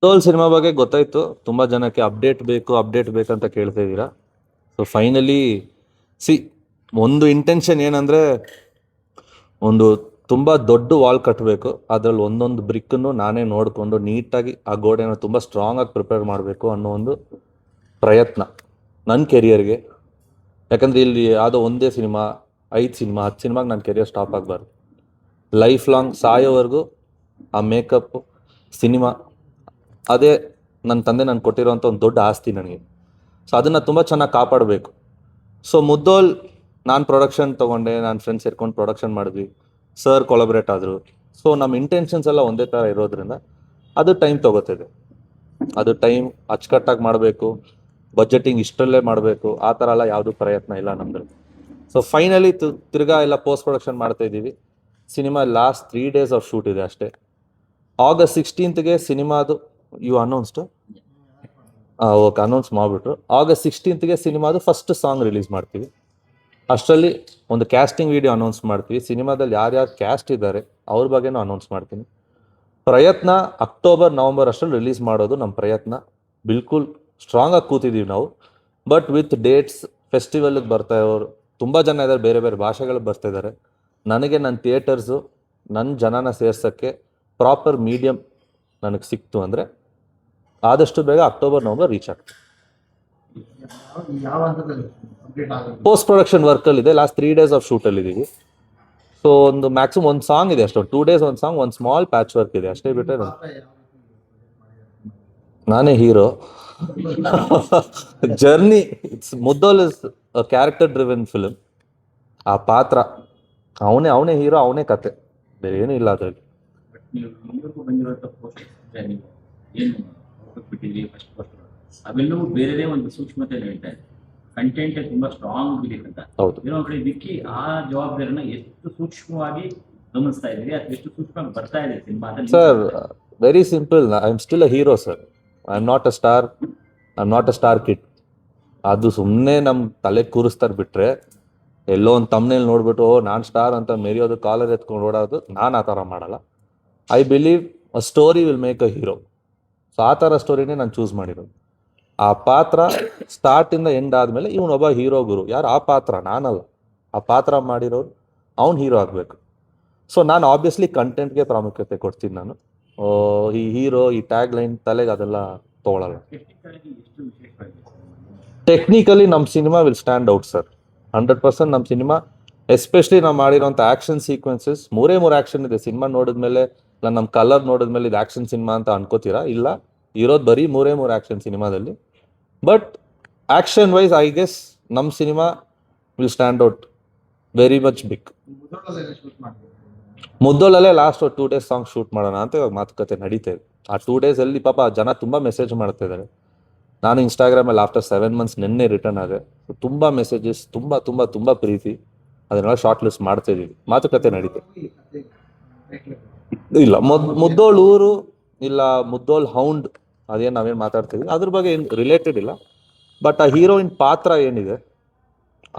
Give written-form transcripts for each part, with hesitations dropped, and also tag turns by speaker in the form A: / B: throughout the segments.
A: Toll cinema ಬಗ್ಗೆ ಗೊತ್ತಾಯ್ತು. ತುಂಬಾ ಜನಕ್ಕೆ ಅಪ್ಡೇಟ್ ಬೇಕಂತ ಕೇಳ್ತಾ ಇದ್ದೀರಾ. ಸೊ ಫೈನಲಿ ಸಿ, ಒಂದು ಇಂಟೆನ್ಷನ್ ಏನಂದ್ರೆ, ಒಂದು ತುಂಬಾ ದೊಡ್ಡ ವಾಲ್ ಕಟ್ಟಬೇಕು. ಅದ್ರಲ್ಲಿ ಒಂದೊಂದು ಬ್ರಿಕ್ಕನ್ನು ನಾನೇ ನೋಡಿಕೊಂಡು ನೀಟಾಗಿ ಆ ಗೋಡೆನ ತುಂಬಾ ಸ್ಟ್ರಾಂಗ್ ಆಗಿ ಪ್ರಿಪೇರ್ ಮಾಡಬೇಕು ಅನ್ನೋ ಒಂದು ಪ್ರಯತ್ನ ನನ್ನ ಕೆರಿಯರ್ಗೆ. ಯಾಕಂದ್ರೆ ಇಲ್ಲಿ ಯಾವುದೋ ಒಂದೇ ಸಿನಿಮಾ, 5 ಸಿನಿಮಾ 10 ಸಿನಿಮಾಗೆ ನನ್ನ ಕೆರಿಯರ್ ಸ್ಟಾಪ್ ಆಗಬಾರ್ದು. ಲೈಫ್ ಲಾಂಗ್ ಸಾಯೋವರೆಗೂ ಆ ಮೇಕಪ್ ಸಿನಿಮಾ ಅದೇ ನನ್ನ ತಂದೆ ನನಗೆ ಕೊಟ್ಟಿರೋಂಥ ಒಂದು ದೊಡ್ಡ ಆಸ್ತಿ ನನಗೆ. ಸೊ ಅದನ್ನು ತುಂಬ ಚೆನ್ನಾಗಿ ಕಾಪಾಡಬೇಕು. ಸೊ ಮುದ್ದೋಲ್ ನಾನು ಪ್ರೊಡಕ್ಷನ್ ತೊಗೊಂಡೆ, ನಾನು ಫ್ರೆಂಡ್ಸ್ ಸೇರ್ಕೊಂಡು ಪ್ರೊಡಕ್ಷನ್ ಮಾಡಿದ್ವಿ, ಸರ್ ಕೊಲಾಬ್ರೇಟ್ ಆದರು. ಸೊ ನಮ್ಮ ಇಂಟೆನ್ಷನ್ಸ್ ಎಲ್ಲ ಒಂದೇ ಥರ ಇರೋದ್ರಿಂದ ಅದು ಟೈಮ್ ತೊಗೋತಿದೆ. ಅದು ಟೈಮ್ ಅಚ್ಚುಕಟ್ಟಾಗಿ ಮಾಡಬೇಕು, ಬಜೆಟಿಂಗ್ ಇಷ್ಟರಲ್ಲೇ ಮಾಡಬೇಕು, ಆ ಥರ ಎಲ್ಲ ಯಾವುದೂ ಪ್ರಯತ್ನ ಇಲ್ಲ ನಮ್ಮದು. ಸೊ ಫೈನಲಿ ತಿರ್ಗಾ ಎಲ್ಲ ಪೋಸ್ಟ್ ಪ್ರೊಡಕ್ಷನ್ ಮಾಡ್ತಾ ಇದ್ದೀವಿ. Cinema last 3 days of shoot ಇದೆ ಅಷ್ಟೇ. August 16th ಸಿನಿಮಾದು ಯು ಅನೌನ್ಸ್ಡ್ ಓಕೆ, ಅನೌನ್ಸ್ ಮಾಡಿಬಿಟ್ರು. August 16th ಸಿನಿಮಾದು ಫಸ್ಟ್ ಸಾಂಗ್ ರಿಲೀಸ್ ಮಾಡ್ತೀವಿ. ಅಷ್ಟರಲ್ಲಿ ಒಂದು ಕ್ಯಾಸ್ಟಿಂಗ್ ವಿಡಿಯೋ ಅನೌನ್ಸ್ ಮಾಡ್ತೀವಿ. ಸಿನಿಮಾದಲ್ಲಿ ಯಾರ್ಯಾರು ಕ್ಯಾಸ್ಟ್ ಇದ್ದಾರೆ ಅವ್ರ ಬಗ್ಗೆನೂ ಅನೌನ್ಸ್ ಮಾಡ್ತೀನಿ. ಪ್ರಯತ್ನ ಅಕ್ಟೋಬರ್ ನವಂಬರ್ ಅಷ್ಟರಲ್ಲಿ ರಿಲೀಸ್ ಮಾಡೋದು ನಮ್ಮ ಪ್ರಯತ್ನ. ಬಿಲ್ಕುಲ್ ಸ್ಟ್ರಾಂಗಾಗಿ ಕೂತಿದ್ದೀವಿ ನಾವು. ಬಟ್ ವಿತ್ ಡೇಟ್ಸ್, ಫೆಸ್ಟಿವಲ್ಗೆ ಬರ್ತಾ ಇರೋರು ತುಂಬ ಜನ ಇದ್ದಾರೆ, ಬೇರೆ ಬೇರೆ ಭಾಷೆಗಳಿಗೆ ಬರ್ತಾ ಇದ್ದಾರೆ. ನನಗೆ ನನ್ನ ಥಿಯೇಟರ್ಸು, ನನ್ನ ಜನನ ಸೇರ್ಸೋಕ್ಕೆ ಪ್ರಾಪರ್ ಮೀಡಿಯಮ್ ನನಗೆ ಸಿಕ್ತು ಅಂದರೆ ಆದಷ್ಟು ಬೇಗ ಅಕ್ಟೋಬರ್ ನವಂಬರ್ ರೀಚ್ ಆಗ್ತದೆ. ಪೋಸ್ಟ್ ಪ್ರೊಡಕ್ಷನ್ ವರ್ಕಲ್ಲಿದೆ. ಲಾಸ್ಟ್ 3 days ಆಫ್ ಶೂಟಲ್ಲಿದ್ದೀವಿ. ಸೊ ಒಂದು ಮ್ಯಾಕ್ಸಿಮಮ್ ಒಂದು ಸಾಂಗ್ ಇದೆ ಅಷ್ಟು, 2 days ಒಂದು ಸಾಂಗ್, ಒಂದು ಸ್ಮಾಲ್ ಪ್ಯಾಚ್ ವರ್ಕ್ ಇದೆ ಅಷ್ಟೇ. ಬಿಟ್ಟರೆ ನಾನೇ hero. Journey it's Mudhol is a character driven film. ಆ ಪಾತ್ರ ಅವನೇ ಹೀರೋ, ಅವನೇ ಕತೆ, ಬೇರೆ ಏನೂ ಇಲ್ಲ ಅದರಲ್ಲಿ.
B: ಅವೆಲ್ಲವೂ ಬೇರೆದೇ ಒಂದು ಸೂಕ್ಷ್ಮತೆ ಹೇಳ್ತಾ ಇದೆ. ಕಂಟೆಂಟ್ ತುಂಬಾ ಸ್ಟ್ರಾಂಗ್ ಇದೆ ಅಂತ.
A: ಹೌದು.
B: ಏನೋ ಕಡೆ ವಿಕ್ಕಿ ಆ ಜವಾಬ್ದಾರಿನ ಎಷ್ಟು ಸೂಕ್ಷ್ಮವಾಗಿ ಗಮನಿಸ್ತಾ ಇದ್ದೀರಿ, ಅದು ಎಷ್ಟು ಸೂಕ್ಷ್ಮವಾಗಿ ಬರ್ತಾ ಇದೆ ಸಿನಿಮಾದಲ್ಲಿ?
A: Sir, very simple. I am still a hero sir. I am not a star kid. ಅದು ಸುಮ್ಮನೆ ನಮ್ಮ ತಲೆ ಕೂರಿಸ್ತಾರೆ ಬಿಟ್ರೆ, ಎಲ್ಲೋ ಒಂದು ತಮ್ಮನೇಲಿ ನೋಡ್ಬಿಟ್ಟು ನಾನು ಸ್ಟಾರ್ ಅಂತ ಮೆರೆಯೋದು, ಕಾಲರ್ ಎತ್ಕೊಂಡು ಓಡೋದು, ನಾನು ಆ ಥರ ಮಾಡಲ್ಲ. I believe a story will make a hero. So ಆ ಥರ ಸ್ಟೋರಿನೇ ನಾನು ಚೂಸ್ ಮಾಡಿರೋದು. ಆ ಪಾತ್ರ ಸ್ಟಾರ್ಟಿಂದ ಎಂಡ್ ಆದಮೇಲೆ ಇವನೊಬ್ಬ ಹೀರೋ ಗುರು. ಯಾರು ಆ ಪಾತ್ರ? ನಾನಲ್ಲ. ಆ ಪಾತ್ರ ಮಾಡಿರೋರು ಅವ್ನು ಹೀರೋ ಆಗಬೇಕು. ಸೊ ನಾನು ಆಬ್ವಿಯಸ್ಲಿ ಕಂಟೆಂಟ್ಗೆ ಪ್ರಾಮುಖ್ಯತೆ ಕೊಡ್ತೀನಿ. ನಾನು ಈ ಹೀರೋ, ಈ ಟ್ಯಾಗ್ ಲೈನ್ ತಲೆಗೆ ಅದೆಲ್ಲ ತೊಗೊಳಲ್ಲ. ಟೆಕ್ನಿಕಲಿ ನಮ್ಮ cinema will stand out sir. 100% ನಮ್ಮ ಸಿನಿಮಾ, ಎಸ್ಪೆಷಲಿ ನಾವು ಮಾಡಿರೋಂಥ ಆ್ಯಕ್ಷನ್ ಸೀಕ್ವೆನ್ಸಸ್, 3 ಆ್ಯಕ್ಷನ್ ಇದೆ. ಸಿನಿಮಾ ನೋಡಿದ್ಮೇಲೆ ಇಲ್ಲ ನಮ್ಮ ಕಲರ್ ನೋಡಿದ್ಮೇಲೆ ಇದು ಆ್ಯಕ್ಷನ್ ಸಿನಿಮಾ ಅಂತ ಅನ್ಕೋತೀರಾ? ಇಲ್ಲ, ಇರೋದು ಬರೀ 3 ಆ್ಯಕ್ಷನ್ ಸಿನಿಮಾದಲ್ಲಿ. But action wise I guess ನಮ್ಮ cinema will stand out very much big. ಮುದ್ದೋಲಲ್ಲೇ ಲಾಸ್ಟ್ 2 days ಸಾಂಗ್ ಶೂಟ್ ಮಾಡೋಣ ಅಂತ ಇವಾಗ ಮಾತುಕತೆ ನಡೀತಾ ಇದೆ. ಆ 2 days ಪಾಪ ಜನ ತುಂಬ ಮೆಸೇಜ್ ಮಾಡ್ತಾ ಇದ್ದಾರೆ. ನಾನು ಇನ್ಸ್ಟಾಗ್ರಾಮಲ್ಲಿ ಆಫ್ಟರ್ 7 months ನಿನ್ನೆ ರಿಟರ್ನ್ ಆದೆ. ತುಂಬ ಮೆಸೇಜಸ್, ತುಂಬ ಪ್ರೀತಿ. ಅದನ್ನೆಲ್ಲ ಶಾರ್ಟ್ ಲಿಸ್ಟ್ ಮಾಡ್ತಾ ಇದ್ದೀವಿ, ಮಾತುಕತೆ ನಡೀತಾ. ಇಲ್ಲ, ಮುದ್ದೋಳ್ ಊರು ಇಲ್ಲ ಮುದ್ದೋಲ್ ಹೌಂಡ್ ಅದೇನು ನಾವೇನು ಮಾತಾಡ್ತೀವಿ ಅದ್ರ ಬಗ್ಗೆ ಏನು ರಿಲೇಟೆಡ್ ಇಲ್ಲ. ಬಟ್ ಆ ಹೀರೋಯಿನ್ ಪಾತ್ರ ಏನಿದೆ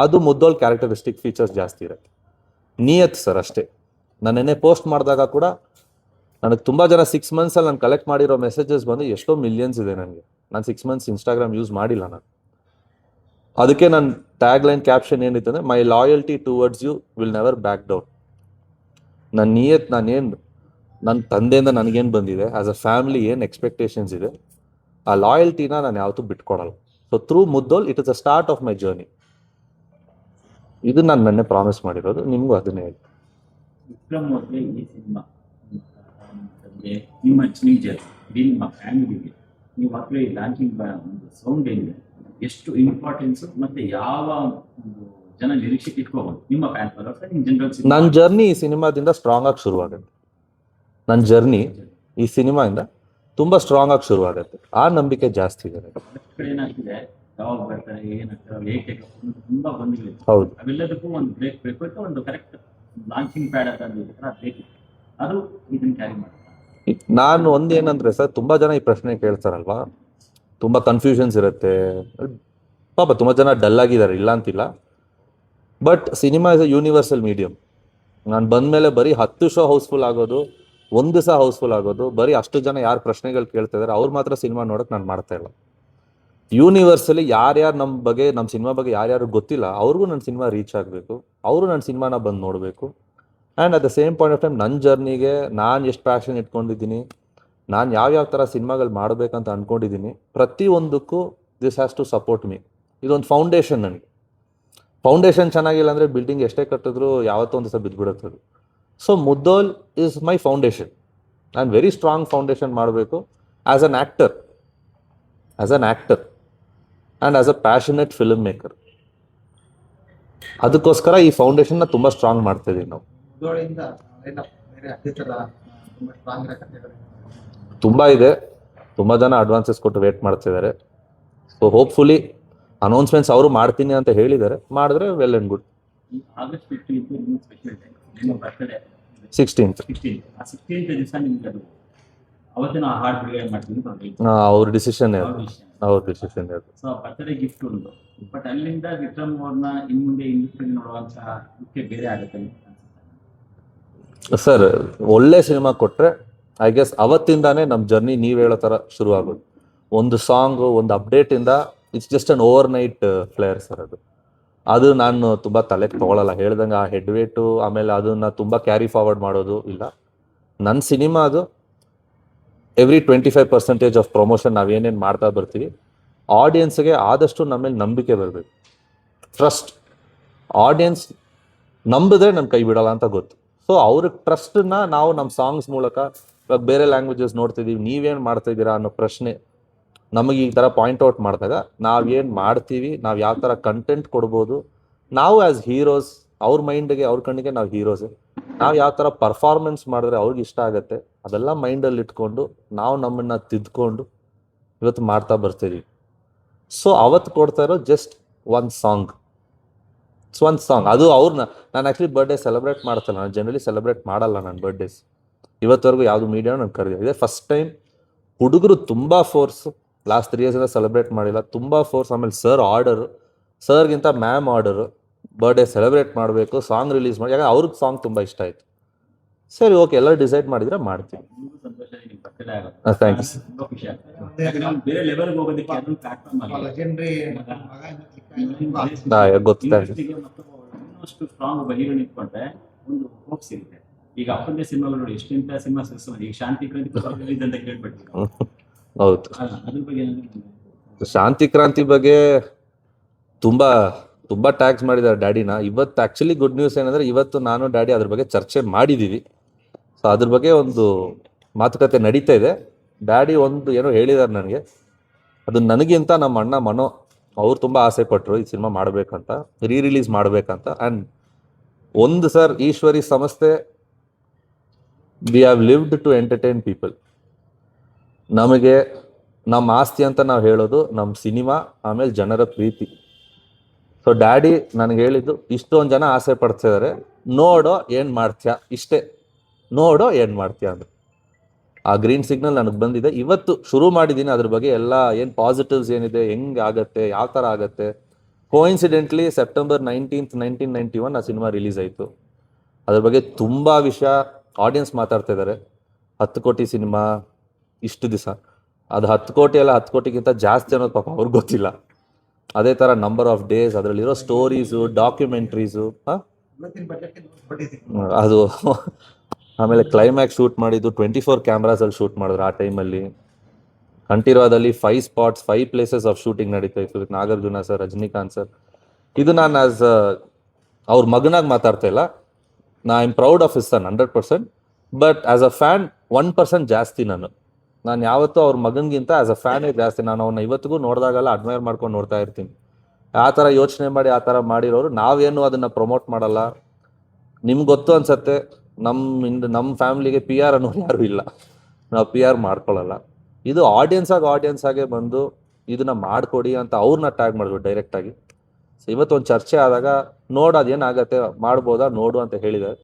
A: ಅದು ಮುದ್ದೋಲ್ ಕ್ಯಾರೆಕ್ಟರಿಸ್ಟಿಕ್ ಫೀಚರ್ಸ್ ಜಾಸ್ತಿ ಇರುತ್ತೆ. ನಿಯತ್ ಸರ್ ಅಷ್ಟೇ. ನಾನು ನೆನ್ನೆ ಪೋಸ್ಟ್ ಮಾಡಿದಾಗ ಕೂಡ ನನಗೆ ತುಂಬ ಜನ 6 months ನಾನು ಕಲೆಕ್ಟ್ ಮಾಡಿರೋ ಮೆಸೇಜಸ್ ಬಂದು ಎಷ್ಟೋ ಮಿಲಿಯನ್ಸ್ ಇದೆ ನನಗೆ. ನಾನು 6 months ಇನ್ಸ್ಟಾಗ್ರಾಮ್ ಯೂಸ್ ಮಾಡಿಲ್ಲ ನಾನು. ಅದಕ್ಕೆ ನನ್ನ ಟ್ಯಾಗ್ ಲೈನ್ ಕ್ಯಾಪ್ಷನ್ ಏನಿತ್ತು ಅಂದರೆ, my loyalty towards you will never back down. ನನ್ನ ನಿಯತ್, ನಾನೇನು ನನ್ನ ತಂದೆಯಿಂದ ನನಗೇನು ಬಂದಿದೆ, ಆ್ಯಸ್ ಅ ಫ್ಯಾಮಿಲಿ ಏನು ಎಕ್ಸ್ಪೆಕ್ಟೇಷನ್ಸ್ ಇದೆ, ಆ ಲಾಯಲ್ಟಿನ ನಾನು ಯಾವತ್ತೂ ಬಿಟ್ಕೊಡಲ್ಲ. So through Mudhol it is a start of my journey. ಇದು ನಾನು ನೆನ್ನೆ ಪ್ರಾಮಿಸ್ ಮಾಡಿರೋದು, ನಿಮಗೂ ಅದನ್ನೇ ಹೇಳಿ.
B: ವಿಕ್ರಮ್ ಅವ್ರಿಗೆ ಈ ಸಿನಿಮಾ ನಿಮ್ಮ ಜರ್ನಿ, ನಿಮ್ಮ ಫ್ಯಾಮಿಲಿಗೆ ನೀವು ಮಕ್ಕಳು ಲಾಂಚಿಂಗ್ ಒಂದು ಸೌಂಡ್ ಏನಿದೆ, ಎಷ್ಟು ಇಂಪಾರ್ಟೆನ್ಸ್ ಮತ್ತೆ ಯಾವ ಒಂದು ಜನ ನಿರೀಕ್ಷೆಗೆ ಇಟ್ಕೋಬಹುದು ನಿಮ್ಮ ಫ್ಯಾನ್ ಫಾಲೋವರ್ಸ್ ಇನ್ ಜನರಲ್?
A: ನನ್ನ ಜರ್ನಿ ಈ ಸಿನಿಮಾದಿಂದ ಸ್ಟ್ರಾಂಗ್ ಆಗಿ ಶುರುವಾಗುತ್ತೆ. ನನ್ನ ಜರ್ನಿ ಈ ಸಿನಿಮಾಯಿಂದ ತುಂಬ ಸ್ಟ್ರಾಂಗ್ ಆಗಿ ಶುರುವಾಗುತ್ತೆ. ಆ ನಂಬಿಕೆ ಜಾಸ್ತಿ ಇದೆ.
B: ಏನಾಗ್ತಿದೆ, ಯಾವಾಗ ಬರ್ತಾರೆ, ಏನಾಗ್ತಾರೆ, ಲೇಟ್ ತುಂಬಾ ಬಂದಿದೆ.
A: ಹೌದು.
B: ಅವೆಲ್ಲದಕ್ಕೂ ಒಂದು ಬ್ರೇಕ್ ಬೇಕು, ಒಂದು ಕರೆಕ್ಟ್ ಲಾಂಚಿಂಗ್ ಪ್ಯಾಡ್ ಅಂತ ಬೇಕಿತ್ತು. ಅದು ಇದನ್ನ ಕ್ಯಾರಿ ಮಾಡ್ತಾರೆ.
A: ನಾನು ಒಂದೇನಂದ್ರೆ ಸರ್, ತುಂಬ ಜನ ಈ ಪ್ರಶ್ನೆ ಕೇಳ್ತಾರಲ್ವಾ, ತುಂಬ ಕನ್ಫ್ಯೂಷನ್ಸ್ ಇರುತ್ತೆ. ಪಾಪ ತುಂಬ ಜನ ಡಲ್ ಆಗಿದ್ದಾರೆ, ಇಲ್ಲ ಅಂತಿಲ್ಲ. But cinema is a universal medium. ನಾನು ಬಂದಮೇಲೆ ಬರೀ 10 ಶೋ ಹೌಸ್ಫುಲ್ ಆಗೋದು, ಒಂದು ದಿವಸ ಹೌಸ್ಫುಲ್ ಆಗೋದು, ಬರೀ ಅಷ್ಟು ಜನ ಯಾರು ಪ್ರಶ್ನೆಗಳು ಕೇಳ್ತಾ ಇದಾರೆ ಅವ್ರು ಮಾತ್ರ ಸಿನಿಮಾ ನೋಡೋಕೆ ನಾನು ಮಾಡ್ತಾ ಇಲ್ಲ. ಯೂನಿವರ್ಸಲ್ಲಿ ಯಾರ್ಯಾರು ನಮ್ಮ ಬಗ್ಗೆ, ನಮ್ಮ ಸಿನಿಮಾ ಬಗ್ಗೆ ಯಾರ್ಯಾರು ಗೊತ್ತಿಲ್ಲ ಅವ್ರಿಗೂ ನನ್ನ ಸಿನಿಮಾ ರೀಚ್ ಆಗಬೇಕು, ಅವರು ನನ್ನ ಸಿನಿಮಾನ ಬಂದು ನೋಡಬೇಕು. And at the same point of time ನನ್ನ ಜರ್ನಿಗೆ ನಾನು ಎಷ್ಟು ಪ್ಯಾಷನ್ ಇಟ್ಕೊಂಡಿದ್ದೀನಿ, ನಾನು ಯಾವ್ಯಾವ ಥರ ಸಿನಿಮಾಗಳು ಮಾಡಬೇಕಂತ ಅಂದ್ಕೊಂಡಿದ್ದೀನಿ, ಪ್ರತಿಯೊಂದಕ್ಕೂ this has to support me. ಇದೊಂದು ಫೌಂಡೇಶನ್ ನನಗೆ. ಫೌಂಡೇಶನ್ ಚೆನ್ನಾಗಿಲ್ಲ ಅಂದರೆ ಬಿಲ್ಡಿಂಗ್ ಎಷ್ಟೇ ಕಟ್ಟಿದ್ರು ಯಾವತ್ತೋ ಒಂದು ದಿವಸ ಬಿದ್ದುಬಿಡುತ್ತೆ ಅದು. So Mudhol is my foundation. ನಾನು ವೆರಿ ಸ್ಟ್ರಾಂಗ್ ಫೌಂಡೇಶನ್ ಮಾಡಬೇಕು as an actor and as a passionate film maker. ಅದಕ್ಕೋಸ್ಕರ ಈ ಫೌಂಡೇಶನ್ನ ತುಂಬ ಸ್ಟ್ರಾಂಗ್ ಮಾಡ್ತಿದ್ದೀವಿ ನಾವು.
C: ಮುದ್ದೋಳಿಂದ ಬೇರೆ ಅದೇ ಥರ ತುಂಬ ಸ್ಟ್ರಾಂಗ್ ಇರೋ ಕಥೆಗಳು
A: ತುಂಬ ಇದೆ, ತುಂಬ ಜನ ಅಡ್ವಾನ್ಸಸ್ ಕೊಟ್ಟು ವೇಟ್ ಮಾಡ್ತಿದ್ದಾರೆ. ಸೊ ಹೋಪ್ಫುಲಿ ಅನೌನ್ಸ್ಮೆಂಟ್ಸ್ ಅವರು ಮಾಡ್ತೀನಿ ಅಂತ ಹೇಳಿದ್ದಾರೆ, ಮಾಡಿದ್ರೆ well and good.
B: August 15th ನಿಮ್ಮ ಸ್ಪೆಷಲ್ ಡೇ, ನಿಮ್ಮ ಬರ್ತ್ಡೇ
A: 16th
B: 16th. ಆ 16th ದಿವಸ ನಿಮ್ಗೆ ಅದು ಅವತ್ತಿನ ಹಾರ್ಟ್ ಬಿಡುಗಡೆ ಮಾಡ್ತೀನಿ
A: ಅವ್ರ ಡಿಸಿಷನ್
B: ಅವ್ರ ವಿಷಯ.
A: ಅವ್ರ ಡಿಸಿಷನ್
B: ಸೊ ಬರ್ತ್ಡೇ ಗಿಫ್ಟ್ ಒಂದು, ಬಟ್ ಅಲ್ಲಿಂದ ವಿಕ್ರಮ್ ಅವ್ರನ್ನ ಇನ್ ಮುಂದೆ ಇಂಡಸ್ಟ್ರಿ ನೋಡುವಂತ ಇದಕ್ಕೆ ಬೇರೆ ಆಗುತ್ತೆ ಅಂತ ಅನ್ಸುತ್ತೆ.
A: ಸರ್. ಒಳ್ಳೆ ಸಿನಿಮಾ ಕೊಟ್ಟರೆ ಐ ಗೆಸ್ ಅವತ್ತಿಂದಾನೇ ನಮ್ಮ ಜರ್ನಿ ನೀವು ಹೇಳೋ ಥರ ಶುರು ಆಗೋದು. ಒಂದು ಸಾಂಗು, ಒಂದು ಅಪ್ಡೇಟಿಂದ it's just an overnight flyer sir ಅದು ನಾನು ತುಂಬ ತಲೆಗೆ ತೊಗೊಳಲ್ಲ. ಹೇಳ್ದಂಗೆ ಆ ಹೆಡ್ ವೇಟು ಆಮೇಲೆ ಅದನ್ನು ತುಂಬ ಕ್ಯಾರಿ ಫಾರ್ವರ್ಡ್ ಮಾಡೋದು ಇಲ್ಲ. ನನ್ನ ಸಿನಿಮಾ ಅದು ಎವ್ರಿ 25% ಆಫ್ ಪ್ರಮೋಷನ್ ನಾವೇನೇನು ಮಾಡ್ತಾ ಬರ್ತೀವಿ, ಆಡಿಯನ್ಸ್ಗೆ ಆದಷ್ಟು ನಮ್ಮ ಮೇಲೆ ನಂಬಿಕೆ ಬರಬೇಕು. ಟ್ರಸ್ಟ್, ಆಡಿಯನ್ಸ್ ನಂಬಿದ್ರೆ ನನ್ನ ಕೈ ಬಿಡಲ್ಲ ಅಂತ ಗೊತ್ತು. ಸೊ ಅವ್ರಿಗೆ ಟ್ರಸ್ಟನ್ನ ನಾವು ನಮ್ಮ ಸಾಂಗ್ಸ್ ಮೂಲಕ, ಇವಾಗ ಬೇರೆ ಲ್ಯಾಂಗ್ವೇಜಸ್ ನೋಡ್ತಿದ್ದೀವಿ, ನೀವೇನು ಮಾಡ್ತಾಯಿದ್ದೀರಾ ಅನ್ನೋ ಪ್ರಶ್ನೆ ನಮಗೆ ಈ ಥರ ಪಾಯಿಂಟ್ ಔಟ್ ಮಾಡಿದಾಗ ನಾವೇನು ಮಾಡ್ತೀವಿ, ನಾವು ಯಾವ ಥರ ಕಂಟೆಂಟ್ ಕೊಡ್ಬೋದು, ನಾವು ಆ್ಯಸ್ ಹೀರೋಸ್ ಅವ್ರ ಮೈಂಡ್ಗೆ, ಅವ್ರ ಕಣ್ಣಿಗೆ ನಾವು ಹೀರೋಸೇ, ನಾವು ಯಾವ ಥರ ಪರ್ಫಾರ್ಮೆನ್ಸ್ ಮಾಡಿದ್ರೆ ಅವ್ರಿಗೆ ಇಷ್ಟ ಆಗುತ್ತೆ ಅದೆಲ್ಲ ಮೈಂಡಲ್ಲಿ ಇಟ್ಕೊಂಡು ನಾವು ನಮ್ಮನ್ನು ತಿದ್ಕೊಂಡು ಇವತ್ತು ಮಾಡ್ತಾ ಬರ್ತೀವಿ. ಸೊ ಅವತ್ತು ಕೊಡ್ತಾ ಇರೋ ಜಸ್ಟ್ ಒಂದು ಸಾಂಗ್, ಅದು ಅವ್ರನ್ನ ನಾನು ಆ್ಯಕ್ಚುಲಿ ಬರ್ಡೇ ಸೆಲೆಬ್ರೇಟ್ ಮಾಡ್ತಲ್ಲ, ನಾನು ಜನರಲಿ ಸೆಲೆಬ್ರೇಟ್ ಮಾಡಲ್ಲ ನನ್ನ ಬರ್ಡೇಸ್. ಇವತ್ತವರೆಗೂ ಯಾವುದು ಮೀಡಿಯಾ ನಾನು ಕರೆದಿದೆ. ಇದೇ ಫಸ್ಟ್ ಟೈಮ್ ಹುಡುಗರು ತುಂಬ ಫೋರ್ಸು, ಲಾಸ್ಟ್ 3 years ಸೆಲೆಬ್ರೇಟ್ ಮಾಡಿಲ್ಲ, ತುಂಬ ಫೋರ್ಸ್. ಆಮೇಲೆ ಸರ್ ಆರ್ಡರು, ಸರ್ಗಿಂತ ಮ್ಯಾಮ್ ಆರ್ಡರು, ಬರ್ಡೇ ಸೆಲೆಬ್ರೇಟ್ ಮಾಡಬೇಕು, ಸಾಂಗ್ ರಿಲೀಸ್ ಮಾಡಿ. ಯಾಕಂದ್ರೆ ಅವ್ರಿಗೆ ಸಾಂಗ್ ತುಂಬ ಇಷ್ಟ ಆಯಿತು. ಸರಿ, ಓಕೆ, ಎಲ್ಲ ಡಿಸೈಡ್ ಮಾಡಿದರೆ ಮಾಡ್ತೀವಿ.
B: ನಿಮಗೂ ಸಂತೋಷ, ನಿಮ್ಮ ಬರ್ತ್ಡೇ ಆಗುತ್ತೆ.
A: ಥ್ಯಾಂಕ್ಸ್.
B: ತುಂಬಾ ಖುಷಿ ಆಗ್ತದೆ. ಯಾಕಂದ್ರೆ ನಾವು ಬೇರೆ ಲೆವೆಲ್ಗೆ ಹೋಗೋದಕ್ಕೆ ಅದೊಂದು ಪ್ಲಾಟ್ಫಾರ್ಮ್ ಆಗಿದೆ.
C: ಲೆಜೆಂಡ್ರಿ ಮಗ ಇನ್ನು
A: ಗೊತ್ತಾಯ್ತು.
B: ಇಂಡಸ್ಟ್ರಿಗೆ ಮತ್ತು ಇನ್ನಷ್ಟು ಸ್ಟ್ರಾಂಗ್ ಒಬ್ಬ ಹೀರೋ ನಿಂತ್ಕೊಂಡ್ರೆ ಒಂದು ಹೋಪ್ ಸಿಗುತ್ತೆ. ಈಗ ಅಪ್ಪಂದೇ ಸಿನಿಮಾಗಳು ನೋಡಿ, ಎಷ್ಟೆಂತ ಸಿನಿಮಾ ಸಕ್ಸಸ್ ಮಾಡಿ. ಈಗ ಶಾಂತಿ ಕ್ರಾಂತಿ ರಿಲೀಸ್ ಅಂತ ಕೇಳ್ಬಿಡ್ತೀವಿ.
A: ಹೌದು.
B: ಅದ್ರ ಬಗ್ಗೆ ಏನಾದ್ರು
A: ಶಾಂತಿ ಕ್ರಾಂತಿ ಬಗ್ಗೆ ತುಂಬ ಟ್ಯಾಗ್ಸ್ ಮಾಡಿದ್ದಾರೆ ಡ್ಯಾಡಿನ. ಇವತ್ತು ಆ್ಯಕ್ಚುಲಿ ಗುಡ್ ನ್ಯೂಸ್ ಏನಂದರೆ, ಇವತ್ತು ನಾನು ಡ್ಯಾಡಿ ಅದ್ರ ಬಗ್ಗೆ ಚರ್ಚೆ ಮಾಡಿದ್ದೀವಿ. ಸೊ ಅದ್ರ ಬಗ್ಗೆ ಒಂದು ಮಾತುಕತೆ ನಡೀತಾ ಇದೆ. ಡ್ಯಾಡಿ ಒಂದು ಏನೋ ಹೇಳಿದ್ದಾರೆ ನನಗೆ, ಅದು ನನಗಿಂತ ನಮ್ಮ ಅಣ್ಣ ಮನೋ ಅವ್ರು ತುಂಬ ಆಸೆ ಪಟ್ಟರು ಈ ಸಿನಿಮಾ ಮಾಡಬೇಕಂತ, ರಿಲೀಸ್ ಮಾಡಬೇಕಂತ. ಆ್ಯಂಡ್ ಒಂದು ಸರ್, ಈಶ್ವರಿ ಸಂಸ್ಥೆ, we have lived to entertain people. ನಮಗೆ ನಮ್ಮ ಆಸ್ತಿ ಅಂತ ನಾವು ಹೇಳೋದು ನಮ್ಮ ಸಿನಿಮಾ, ಆಮೇಲೆ ಜನರ ಪ್ರೀತಿ. ಸೊ ಡ್ಯಾಡಿ ನನಗೆ ಹೇಳಿದ್ದು, ಇಷ್ಟೊಂದು ಜನ ಆಸೆ ಪಡ್ತಿದ್ದಾರೆ, ನೋಡೋ ಏನು ಮಾಡ್ತೀಯಾ, ಇಷ್ಟೇ, ನೋಡೋ ಏನು ಮಾಡ್ತೀಯಾ ಅಂದ್ರೆ ಆ ಗ್ರೀನ್ ಸಿಗ್ನಲ್ ನನಗೆ ಬಂದಿದೆ. ಇವತ್ತು ಶುರು ಮಾಡಿದ್ದೀನಿ ಅದ್ರ ಬಗ್ಗೆ ಎಲ್ಲ, ಏನು ಪಾಸಿಟಿವ್ಸ್ ಏನಿದೆ, ಹೆಂಗೆ ಆಗತ್ತೆ, ಯಾವ ಥರ ಆಗತ್ತೆ. ಕೋಇನ್ಸಿಡೆಂಟ್ಲಿ September 19th, 1991 ಆ ಸಿನಿಮಾ ರಿಲೀಸ್ ಆಯಿತು. ಅದ್ರ ಬಗ್ಗೆ ತುಂಬ ವಿಷಯ ಆಡಿಯನ್ಸ್ ಮಾತಾಡ್ತಾ ಇದ್ದಾರೆ. 10 ಕೋಟಿ ಸಿನಿಮಾ ಇಷ್ಟು ದಿವಸ, ಅದು 10 ಕೋಟಿ ಅಲ್ಲ, 10 ಕೋಟಿಗಿಂತ ಜಾಸ್ತಿ ಅನ್ನೋದು ಪಾಪ ಅವ್ರಿಗೆ ಗೊತ್ತಿಲ್ಲ. ಅದೇ ಥರ ನಂಬರ್ ಆಫ್ ಡೇಸ್, ಅದರಲ್ಲಿರೋ ಸ್ಟೋರೀಸು, ಡಾಕ್ಯುಮೆಂಟ್ರೀಸು,
C: ಇವತ್ತಿನ ಬಜೆಟ್ ನೋಡ್ಬಿಟ್ಟಿದ್ದೀನಿ.
A: ಅದು ಆಮೇಲೆ ಕ್ಲೈಮ್ಯಾಕ್ಸ್ ಶೂಟ್ ಮಾಡಿದ್ದು 24 ಕ್ಯಾಮ್ರಾಸಲ್ಲಿ ಶೂಟ್ ಮಾಡಿದ್ರು ಆ ಟೈಮಲ್ಲಿ. ಕಂಠೀರವದಲ್ಲಿ 5 spots, 5 places ಆಫ್ ಶೂಟಿಂಗ್ ನಡೀತಾ ಇತ್ತು with Nagarjuna sir, Rajinikanth sir. ಇದು ನಾನು ಆ್ಯಸ್ ಅವ್ರ ಮಗನಾಗಿ ಮಾತಾಡ್ತಾ ಇಲ್ಲ, ನಾ I am proud of his son 100%. But as a fan 1% ಜಾಸ್ತಿ ನಾನು ಯಾವತ್ತೂ ಅವ್ರ ಮಗನಿಗಿಂತ ಆ್ಯಸ್ ಅ ಫ್ಯಾನೇ ಜಾಸ್ತಿ. ನಾನು ಅವನ್ನ ಇವತ್ತಿಗೂ ನೋಡಿದಾಗೆಲ್ಲ ಅಡ್ಮೈರ್ ಮಾಡ್ಕೊಂಡು ನೋಡ್ತಾ ಇರ್ತೀನಿ. ಆ ಥರ ಯೋಚನೆ ಮಾಡಿ ಆ ಥರ ಮಾಡಿರೋರು. ನಾವೇನು ಅದನ್ನು ಪ್ರಮೋಟ್ ಮಾಡಲ್ಲ. ನಿಮ್ಗೆ ಗೊತ್ತು ಅನ್ಸತ್ತೆ, ನಮ್ಮ ಫ್ಯಾಮ್ಲಿಗೆ PR ಅನ್ನೋರು ಯಾರೂ ಇಲ್ಲ, ನಾವು PR ಮಾಡ್ಕೊಳ್ಳಲ್ಲ. ಇದು ಆಡಿಯನ್ಸ್ ಆಗೇ ಬಂದು ಇದನ್ನ ಮಾಡಿಕೊಡಿ ಅಂತ ಅವ್ರನ್ನ ಟ್ಯಾಗ್ ಮಾಡಿದ್ರು ಡೈರೆಕ್ಟಾಗಿ. ಸೊ ಇವತ್ತು ಒಂದು ಚರ್ಚೆ ಆದಾಗ, ನೋಡು ಅದೇನಾಗತ್ತೆ, ಮಾಡ್ಬೋದಾ ನೋಡು ಅಂತ ಹೇಳಿದ್ದಾರೆ.